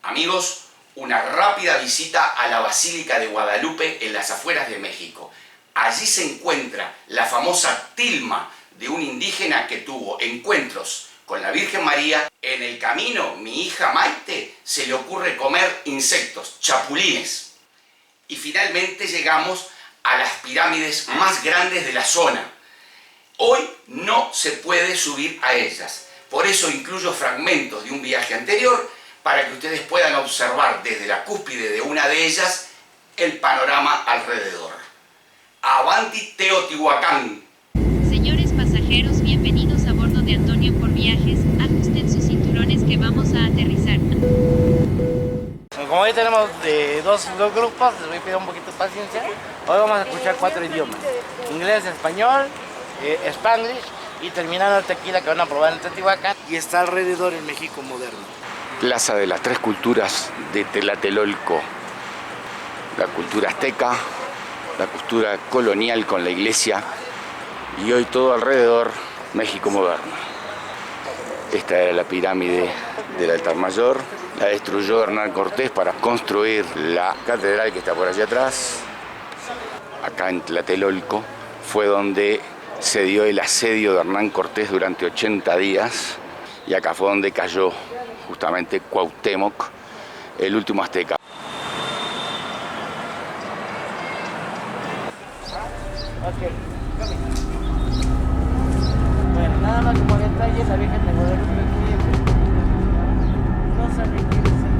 Amigos, una rápida visita a la Basílica de Guadalupe en las afueras de México. Allí se encuentra la famosa tilma de un indígena que tuvo encuentros con la Virgen María. En el camino, mi hija Maite se le ocurre comer insectos, chapulines. Y finalmente llegamos a las pirámides más grandes de la zona. Hoy no se puede subir a ellas. Por eso incluyo fragmentos de un viaje anterior para que ustedes puedan observar desde la cúspide de una de ellas el panorama alrededor. ¡Avanti Teotihuacán! Señores pasajeros, bienvenidos a bordo de Antonio por Viajes. Ajusten sus cinturones que vamos a aterrizar. Como hoy tenemos dos grupos, les voy a pedir un poquito de paciencia. Hoy vamos a escuchar 4 idiomas: inglés, español, spanglish, y terminando el tequila que van a probar en Teotihuacán. Y está alrededor en México moderno. Plaza de las Tres Culturas de Tlatelolco. La cultura azteca, la cultura colonial con la iglesia y hoy todo alrededor México moderno. Esta era la pirámide del altar mayor. La destruyó Hernán Cortés para construir la catedral que está por allá atrás. Acá en Tlatelolco fue donde se dio el asedio de Hernán Cortés durante 80 días y acá fue donde cayó justamente Cuauhtémoc, el último azteca. Bueno, nada más como detalle, la Virgen de Guadalupe es muy especial. No sabe qué es el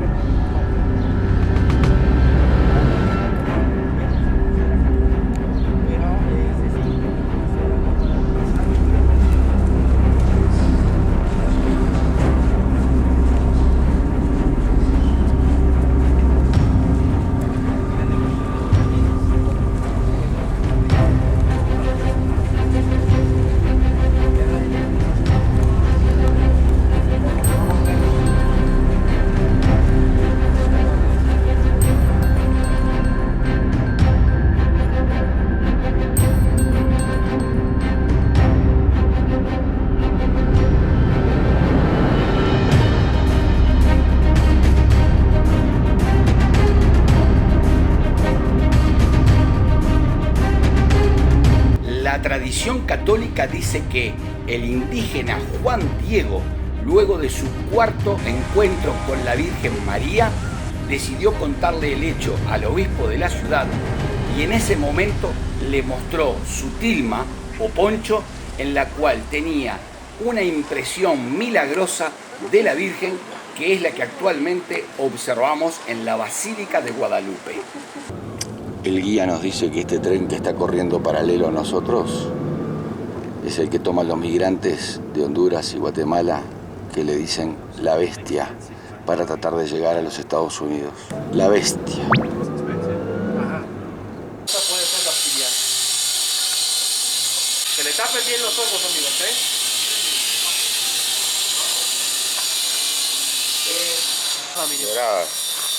La tradición católica dice que el indígena Juan Diego, luego de su cuarto encuentro con la Virgen María, decidió contarle el hecho al obispo de la ciudad y en ese momento le mostró su tilma o poncho en la cual tenía una impresión milagrosa de la Virgen, que es la que actualmente observamos en la Basílica de Guadalupe. El guía nos dice que este tren que está corriendo paralelo a nosotros es el que toman los migrantes de Honduras y Guatemala, que le dicen la bestia, para tratar de llegar a los Estados Unidos. La bestia. Esta puede ser la obsidiana. Que le tapen bien los ojos, amigos, miren.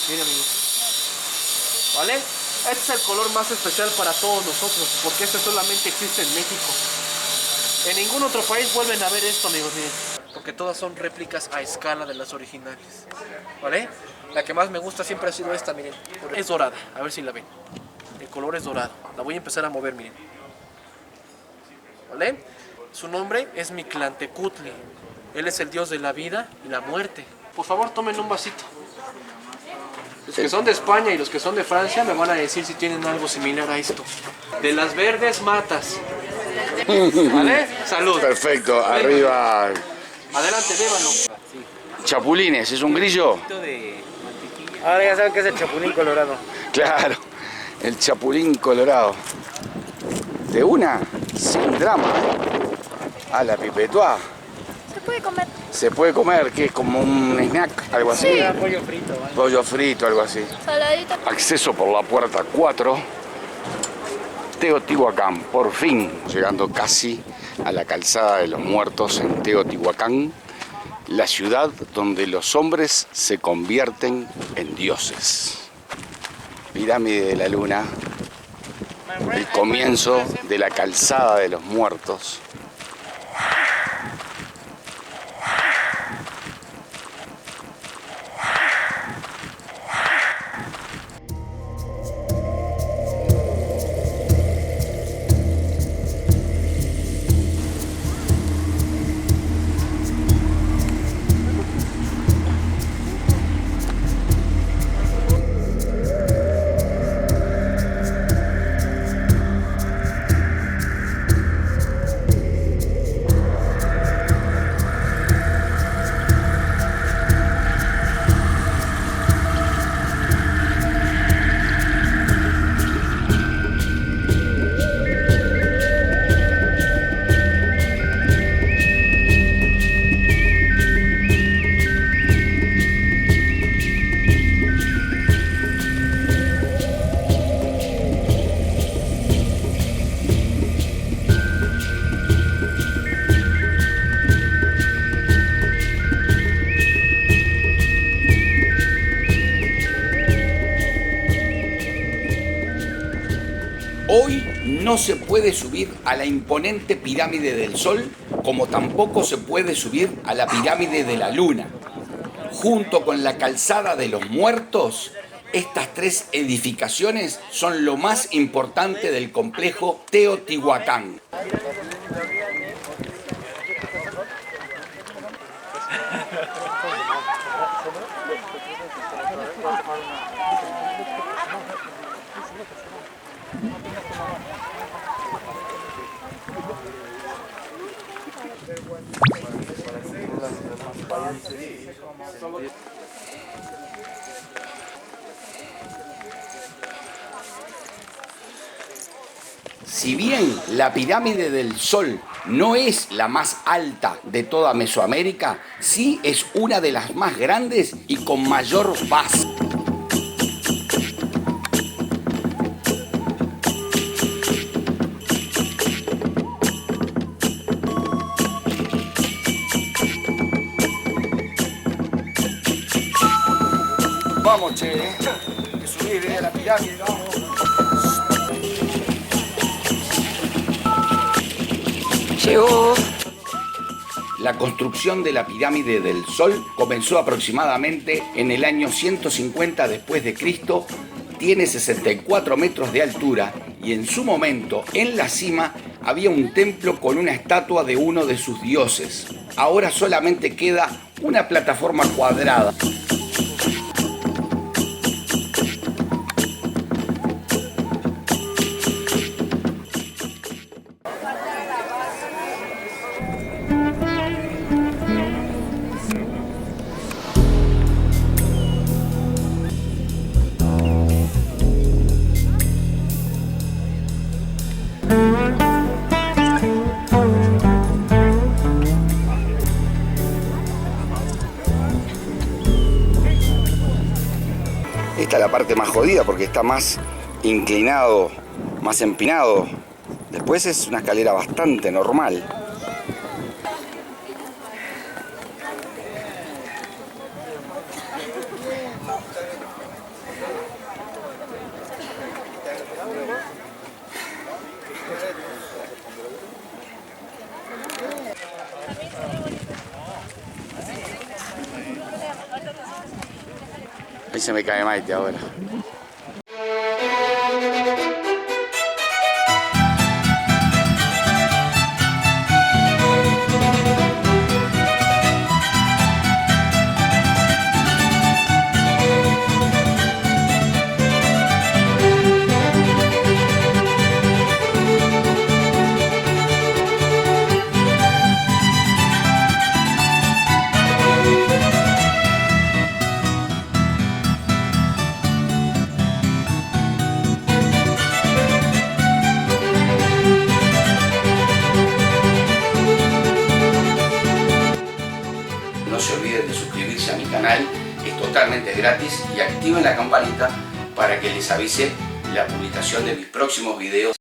Miren, amigos. ¿Vale? Este es el color más especial para todos nosotros, porque este solamente existe en México. En ningún otro país vuelven a ver esto, amigos, miren. Porque todas son réplicas a escala de las originales. ¿Vale? La que más me gusta siempre ha sido esta, miren. Es dorada, a ver si la ven. El color es dorado. La voy a empezar a mover, miren. ¿Vale? Su nombre es Mictlantecutli. Él es el dios de la vida y la muerte. Por favor, tomen un vasito. Los que son de España y los que son de Francia me van a decir si tienen algo similar a esto. De las verdes matas. ¿Vale? Salud. Perfecto, arriba. Adelante, bébalo. Chapulines, ¿es un grillo? Ahora ya saben que es el chapulín colorado. Claro, el chapulín colorado. De una, sin drama. A la pipetua. Se puede comer. Se puede comer, que es como un snack, algo así. Sí. Pollo frito, ¿vale? Pollo frito, algo así. Saladito. Acceso por la puerta 4. Teotihuacán, por fin, llegando casi a la calzada de los muertos en Teotihuacán, la ciudad donde los hombres se convierten en dioses. Pirámide de la Luna, el comienzo de la calzada de los muertos. No se puede subir a la imponente pirámide del Sol, como tampoco se puede subir a la pirámide de la Luna. Junto con la calzada de los Muertos, estas tres edificaciones son lo más importante del complejo Teotihuacán. Si bien la pirámide del Sol no es la más alta de toda Mesoamérica, sí es una de las más grandes y con mayor base. Vamos, che, hay que subir a la pirámide, vamos. Llegó. La construcción de la pirámide del Sol comenzó aproximadamente en el año 150 después de Cristo, tiene 64 metros de altura y en su momento en la cima había un templo con una estatua de uno de sus dioses. Ahora solamente queda una plataforma cuadrada. Esta es la parte más jodida porque está más inclinado, más empinado. Después es una escalera bastante normal. Ahí se me cae Maite ahora. No se olviden de suscribirse a mi canal, es totalmente gratis, y activen la campanita para que les avise la publicación de mis próximos videos.